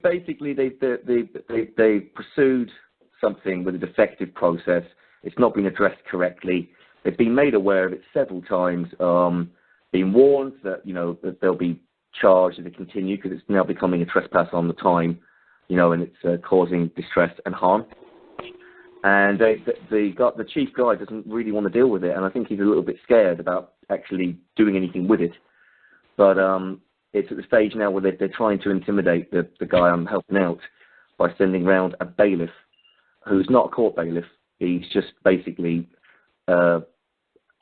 basically they pursued something with a defective process. It's not been addressed correctly. They've been made aware of it several times, been warned that, that they'll be charged if they continue, because it's now becoming a trespass on the time, and it's causing distress and harm. And the chief guy doesn't really want to deal with it, and I think he's a little bit scared about actually doing anything with it. But it's at the stage now where they're trying to intimidate the guy I'm helping out by sending round a bailiff who's not a court bailiff. He's just basically an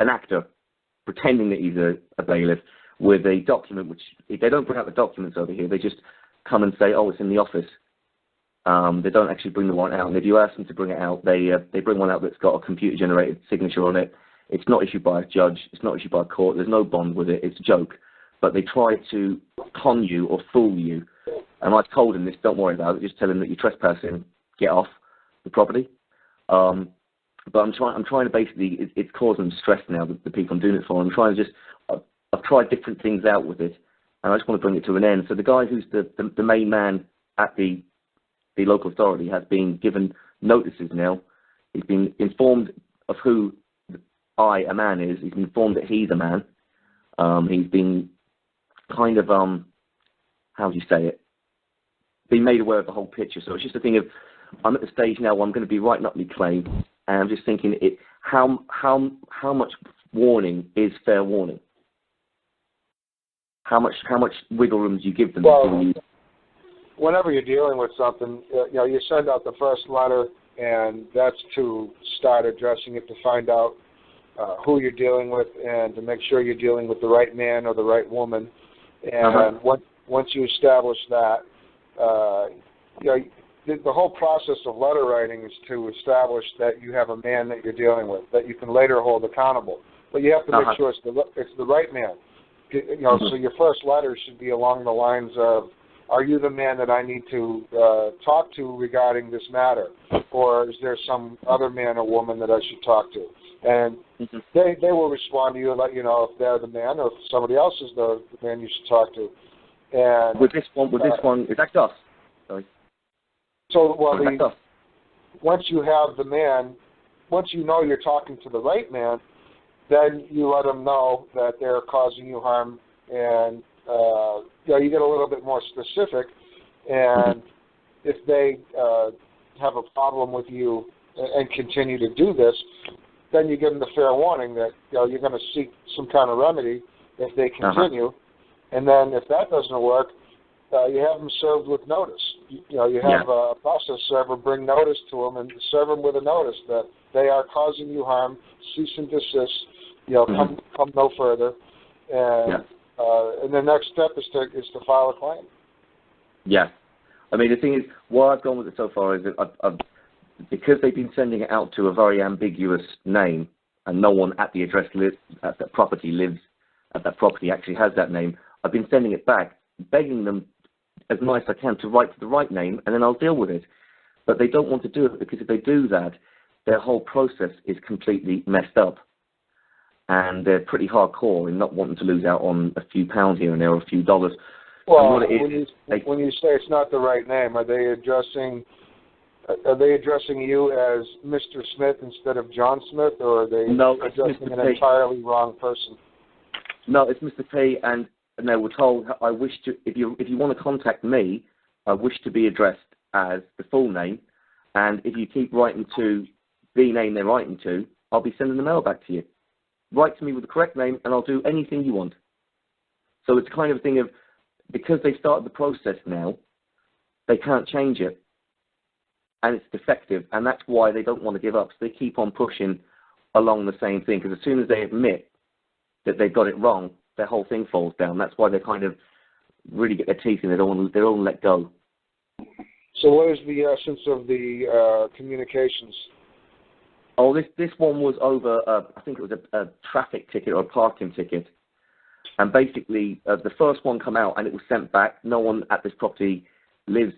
actor pretending that he's a bailiff with a document, which they don't bring out the documents over here. They just come and say, oh, it's in the office. They don't actually bring the warrant out. And if you ask them to bring it out, they bring one out that's got a computer-generated signature on it. It's not issued by a judge. It's not issued by a court. There's no bond with it. It's a joke. But they try to con you or fool you. And I've told them this, don't worry about it. Just tell them that you're trespassing. Get off the property. But I'm trying to basically, it's causing stress now, the people I'm doing it for. I'm trying to I've tried different things out with it, and I just want to bring it to an end. So the guy who's the main man at the local authority has been given notices now. He's been informed of who a man is. He's been informed that he's a man. He's been kind of, how do you say it? Been made aware of the whole picture. So it's just a thing of, I'm at the stage now where I'm going to be writing up my claim, and I'm just thinking, how much warning is fair warning? How much wiggle room do you give them? Well, whenever you're dealing with something, you send out the first letter, and that's to start addressing it, to find out who you're dealing with, and to make sure you're dealing with the right man or the right woman. And once you establish that, the whole process of letter writing is to establish that you have a man that you're dealing with, that you can later hold accountable. But you have to make sure it's the right man. So your first letter should be along the lines of, are you the man that I need to talk to regarding this matter? Or is there some other man or woman that I should talk to? And they will respond to you and let you know if they're the man or if somebody else is the man you should talk to. And with this one, is that Gus? Sorry. So, once you have the man, once you know you're talking to the right man, then you let them know that they're causing you harm, and you get a little bit more specific. And if they have a problem with you and continue to do this, then you give them the fair warning that you're going to seek some kind of remedy if they continue. And then if that doesn't work, you have them served with notice. You have a process server bring notice to them and serve them with a notice that they are causing you harm. Cease and desist. Come no further. And the next step is to file a claim. Yeah, I mean the thing is, what I've gone with it so far is that because they've been sending it out to a very ambiguous name, and no one at the address at that property lives at that property actually has that name. I've been sending it back, begging them as nice as I can to write to the right name, and then I'll deal with it. But they don't want to do it, because if they do that, their whole process is completely messed up. And they're pretty hardcore in not wanting to lose out on a few pounds here and there or a few dollars. Well, when you say it's not the right name, are they addressing you as Mr. Smith instead of John Smith, or are they addressing an entirely wrong person? No, it's Mr. P, and they were told, I wish to, if you want to contact me, I wish to be addressed as the full name, and if you keep writing to the name they're writing to, I'll be sending the mail back to you. Write to me with the correct name, and I'll do anything you want. So it's kind of a thing of, because they started the process now, they can't change it, and it's defective, and that's why they don't want to give up. So they keep on pushing along the same thing, because as soon as they admit that they've got it wrong, their whole thing falls down. That's why they kind of really get their teeth in. They don't want to let go. So what is the essence of the communications? Oh, this one was over, I think it was a traffic ticket or a parking ticket. And basically, the first one come out and it was sent back. No one at this property lives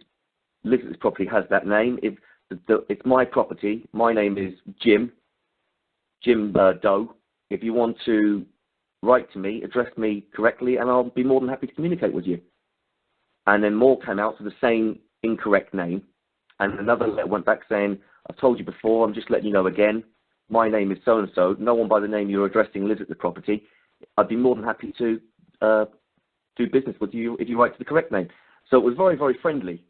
at this property has that name. It's my property. My name is Jim Doe. If you want to write to me, address me correctly, and I'll be more than happy to communicate with you. And then more came out to the same incorrect name, and another letter went back saying, I've told you before, I'm just letting you know again, my name is so-and-so, no one by the name you're addressing lives at the property, I'd be more than happy to do business with you if you write to the correct name. So it was very, very friendly.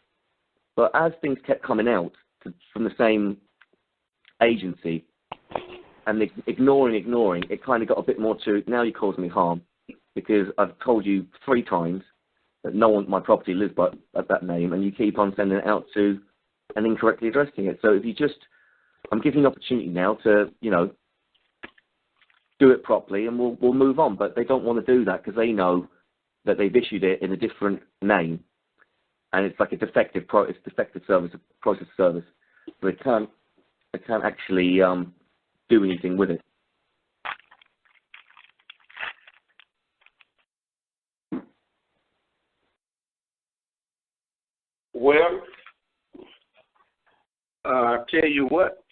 But as things kept coming out from the same agency, and ignoring, it kind of got a bit more to, now you're causing me harm, because I've told you 3 times that no one, my property lives by that name, and you keep on sending it out to and incorrectly addressing it. So if you just, I'm giving you an opportunity now to, do it properly, and we'll move on. But they don't want to do that because they know that they've issued it in a different name, and it's like a defective service, a process service. So they can't actually do anything with it. Well, I'll tell you what.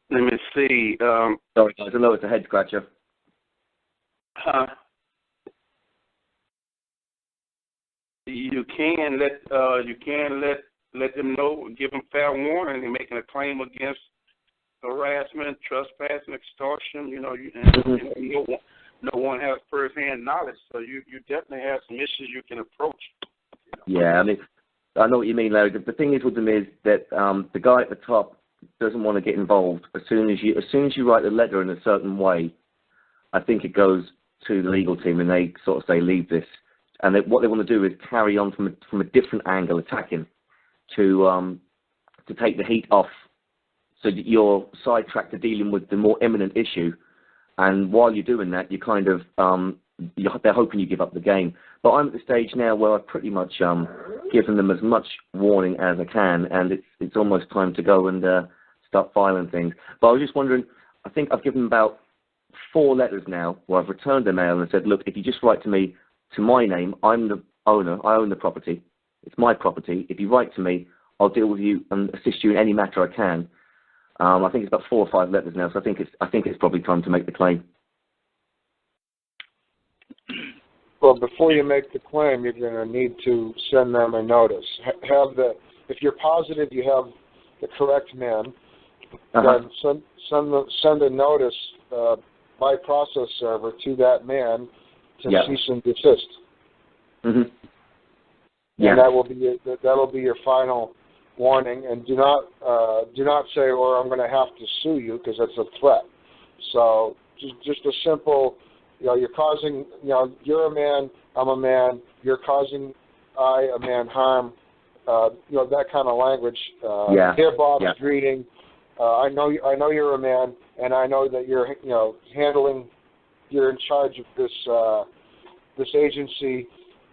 Let me see. Sorry, guys, I know it's a head scratcher. You can let them know, give them fair warning. They're making a claim against harassment, trespassing, extortion. No one has first-hand knowledge, so you definitely have some issues you can approach. Yeah, I mean, I know what you mean, Larry. The thing is with them is that the guy at the top doesn't want to get involved. As soon as you write the letter in a certain way, I think it goes to the legal team, and they sort of say, leave this. And what they want to do is carry on from a different angle, attacking, to take the heat off, so that you're sidetracked to dealing with the more imminent issue. And while you're doing that, you kind of they're hoping you give up the game. But I'm at the stage now where I've pretty much given them as much warning as I can, and it's almost time to go and start filing things. But I was just wondering, I think I've given them about 4 letters now where I've returned their mail and said, look, if you just write to me, to my name, I'm the owner, I own the property, it's my property. If you write to me, I'll deal with you and assist you in any matter I can. I think it's about 4 or 5 letters now, so I think it's probably time to make the claim. Well, before you make the claim, you're going to need to send them a notice. If you're positive you have the correct man, then send a notice by process server to that man to cease and desist. Mm-hmm. Yeah. And that'll be your final warning. And do not say, "Or I'm going to have to sue you," because that's a threat. So just a simple. You're causing, you're a man, I'm a man, you're causing a man, harm, that kind of language. Dear Bob's greeting, I know you're a man, and I know that you're, you're in charge of this agency,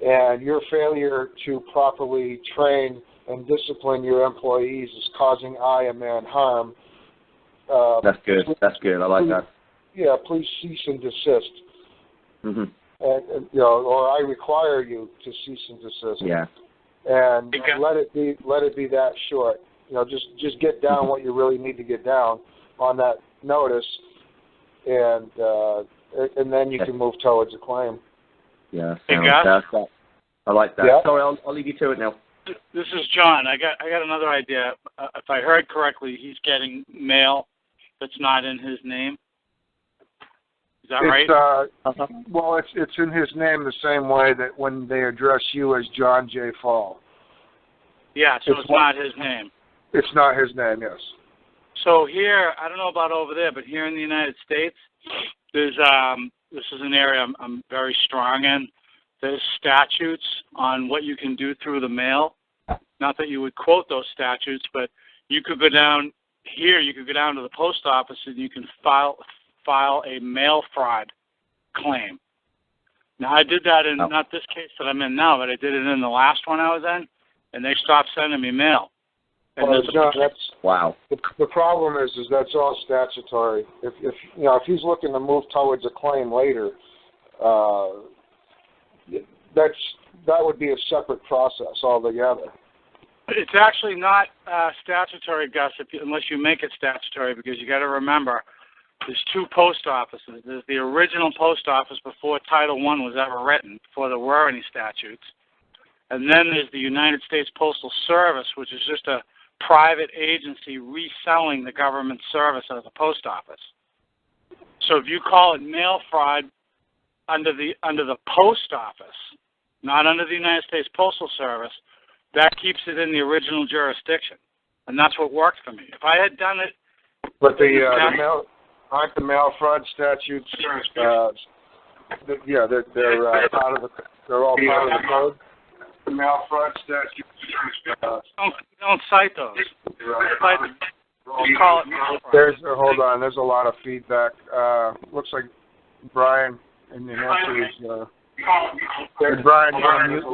and your failure to properly train and discipline your employees is causing a man, harm. That's good. That's good. I like that. Yeah, please cease and desist. Mm-hmm. And or I require you to cease and desist. Yeah. And let it be that short. Just get down what you really need to get down on that notice, and then you can move towards a claim. Yeah. Hey, Gus? I like that. Yeah. Sorry, I'll leave you to it now. This is John. I got another idea. If I heard correctly, he's getting mail that's not in his name. Is that right? Well, it's in his name the same way that when they address you as John J. Fall. Yeah, so it's not his name. It's not his name, yes. So here, I don't know about over there, but here in the United States, there's this is an area I'm very strong in. There's statutes on what you can do through the mail. Not that you would quote those statutes, but you could go down here. You could go down to the post office and you can file a mail fraud claim. Now, I did that in not this case that I'm in now, but I did it in the last one I was in, and they stopped sending me mail. And wow. The problem is that's all statutory. If he's looking to move towards a claim later, that would be a separate process altogether. It's actually not statutory, Gus, unless you make it statutory, because you got to remember, there's 2 post offices. There's the original post office before Title I was ever written, before there were any statutes. And then there's the United States Postal Service, which is just a private agency reselling the government service as a post office. So if you call it mail fraud under the post office, not under the United States Postal Service, that keeps it in the original jurisdiction. And that's what worked for me. If I had done it... But aren't the mail fraud statutes, they're all part of the code? The mail fraud statutes. Don't cite those. Call it mail fraud. Hold on, there's a lot of feedback. Looks like Brian in New Hampshire is... Brian, you're on mute.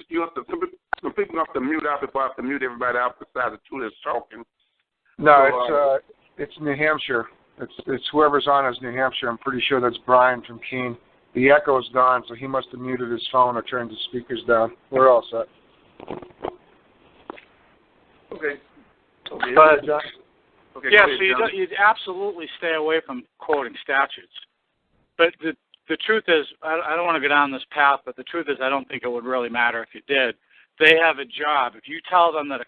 You have to, some people have to mute out before I have to mute everybody out besides the two that's talking. No, it's New Hampshire. It's whoever's on is New Hampshire. I'm pretty sure that's Brian from Keene. The echo's gone, so he must have muted his phone or turned his speakers down. We're all set. Okay. Go ahead, John. Okay, yeah, so you'd absolutely stay away from quoting statutes. But the truth is, I don't want to go down this path, but the truth is I don't think it would really matter if you did. They have a job. If you tell them that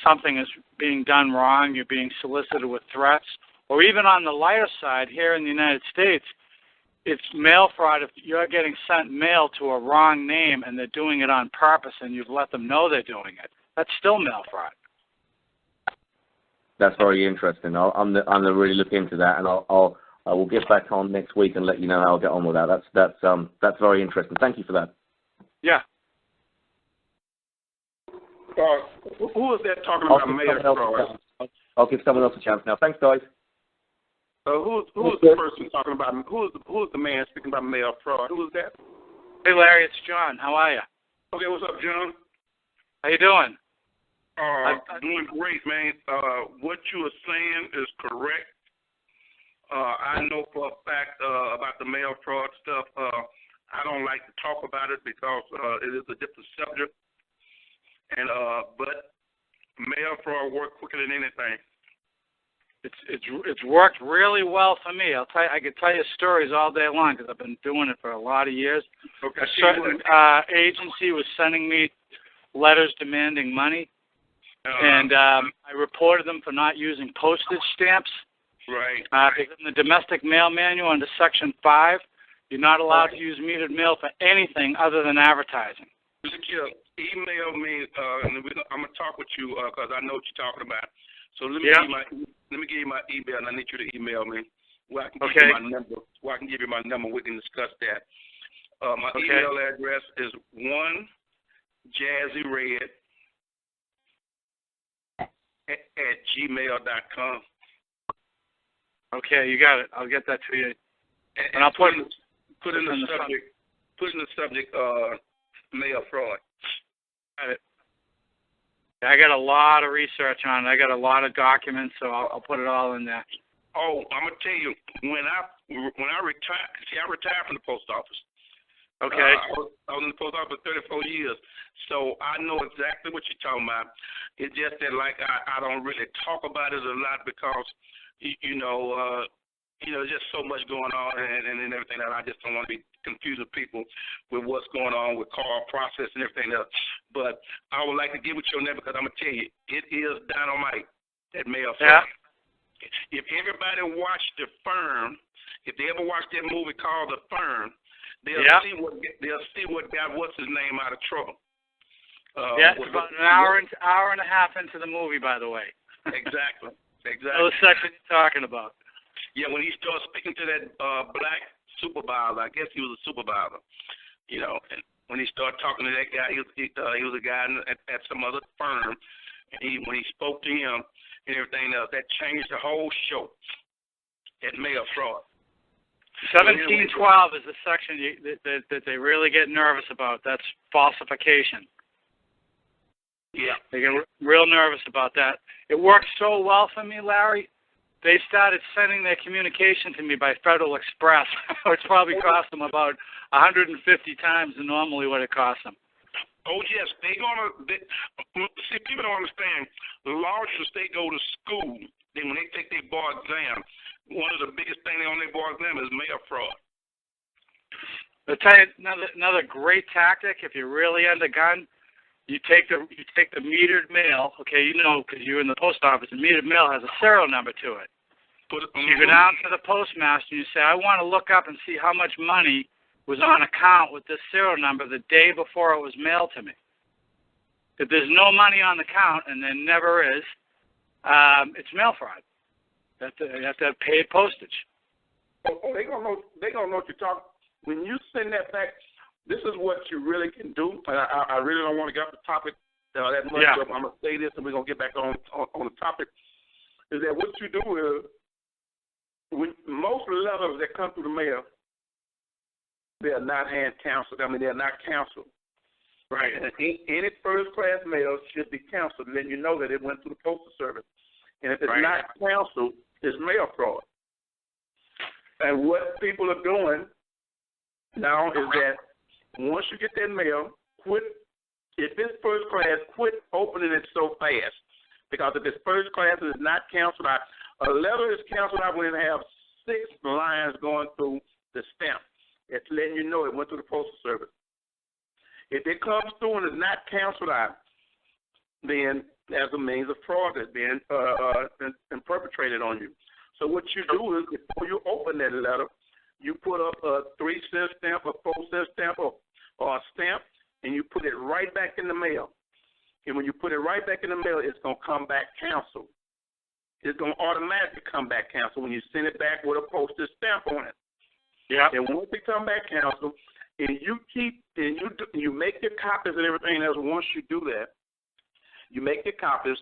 something is being done wrong, you're being solicited with threats, or even on the lighter side, here in the United States, it's mail fraud if you're getting sent mail to a wrong name and they're doing it on purpose and you've let them know they're doing it. That's still mail fraud. That's very interesting. I'm gonna really look into that, and I will get back on next week and let you know how I'll get on with that. That's very interesting. Thank you for that. Yeah. Who is that talking about mail fraud? I'll give someone else a chance now. Thanks, guys. Who's the person talking about? Who's the man speaking about mail fraud? Who is that? Hey, Larry, it's John. How are you? Okay, what's up, John? How you doing? Doing great, man. What you are saying is correct. I know for a fact about the mail fraud stuff. I don't like to talk about it because it is a different subject. And but mail fraud works quicker than anything. It's worked really well for me. I could tell you stories all day long because I've been doing it for a lot of years. Okay. A certain agency was sending me letters demanding money, and I reported them for not using postage stamps. Right. Because in the domestic mail manual under Section 5, you're not allowed to use metered mail for anything other than advertising. Email me, and I'm gonna talk with you because I know what you're talking about. So let me give you my email, and I need you to email me. Where I can give you my number. Where I can give you my number. We can discuss that. My email address is 1jazzyred at gmail.com. Okay, you got it. I'll get that to you. And I'll put in the subject. Put in the subject mail fraud. Got it. I got a lot of research on it. I got a lot of documents, so I'll put it all in there. Oh, I'm gonna tell you, when I retired, I retired from the post office. Okay. I was in the post office for 34 years, so I know exactly what you're talking about. It's just that, like, I don't really talk about it a lot because, there's just so much going on and everything that I just don't want to be confusing people with what's going on with call process and everything else. But I would like to give it your name because I'm going to tell you, it is dynamite, that mail fraud. If everybody watched The Firm, if they ever watched that movie called The Firm, they'll see what got what's his name out of trouble. It's about an hour and a half into the movie, by the way. Exactly. Know the section you're talking about. Yeah, when he started speaking to that black supervisor, I guess he was a supervisor, and when he started talking to that guy, he was a guy at some other firm, and when he spoke to him and everything else, that changed the whole show at mail fraud. 1712 is the section that they really get nervous about. That's falsification. Yeah. They get real nervous about that. It worked so well for me, Larry. They started sending their communication to me by Federal Express, which probably cost them about 150 times than normally what it cost them. Oh, yes. See, people don't understand. The largest they go to school, then when they take their bar exam, one of the biggest things on their bar exam is mail fraud. I'll tell you another great tactic. If you're really undergun, you take the metered mail. Okay, you know, because you're in the post office, the metered mail has a serial number to it. You go down to the postmaster and you say, I want to look up and see how much money was on account with this serial number the day before it was mailed to me. If there's no money on the account, and there never is, it's mail fraud. You have to have paid postage. Oh, they gonna know. They gonna know what you're talking. When you send that back, this is what you really can do. And I really don't want to get off the topic that much. Yeah. So I'm gonna say this, and we're gonna get back on the topic. Is that what you do is when most letters that come through the mail, they are not hand canceled. I mean, they are not canceled. Right. And any first-class mail should be canceled, and then you know that it went through the postal service. And if it's not canceled, it's mail fraud. And what people are doing now is that once you get that mail, quit. If it's first class, quit opening it so fast. Because if it's first class and it's not canceled out, a letter is canceled out when it has 6 lines going through the stamp. It's letting you know it went through the postal service. If it comes through and is not canceled out, then there's a means of fraud that's being perpetrated on you. So what you do is before you open that letter, you put up a 3-cent stamp, a 4-cent stamp, or a stamp, and you put it right back in the mail. And when you put it right back in the mail, it's going to come back canceled. It's going to automatically come back canceled when you send it back with a postage stamp on it. Yeah. And once it come back canceled, and you make your copies and everything else. Once you do that, you make your copies,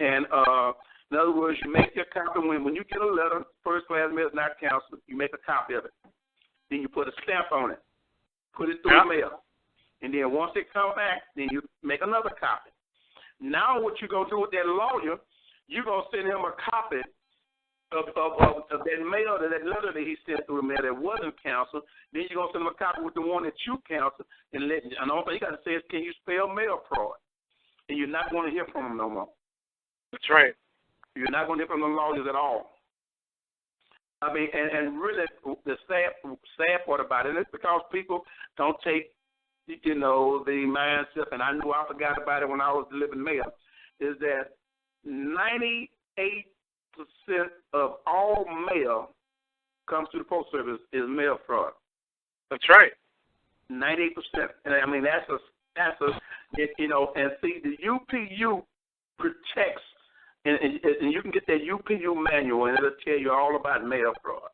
and in other words, you make your copy when you get a letter, first class mail is not canceled. You make a copy of it. Then you put a stamp on it, put it through the mail, and then once it comes back, then you make another copy. Now, what you're gonna do with that lawyer, you're gonna send him a copy of that mail, that letter that he sent through the mail that wasn't canceled. Then you're gonna send him a copy with the one that you canceled, and all you got to say is, can you spell mail fraud? And you're not going to hear from him no more. That's right. You're not going to hear from the lawyers at all. I mean, and really, the sad part about it is because people don't take, the mindset, and I knew I forgot about it when I was delivering mail, is that 98% of all mail comes to the post service is mail fraud. That's right. 98%. And I mean, that's a and see, the UPU protects, and you can get that UPU manual, and it'll tell you all about mail fraud.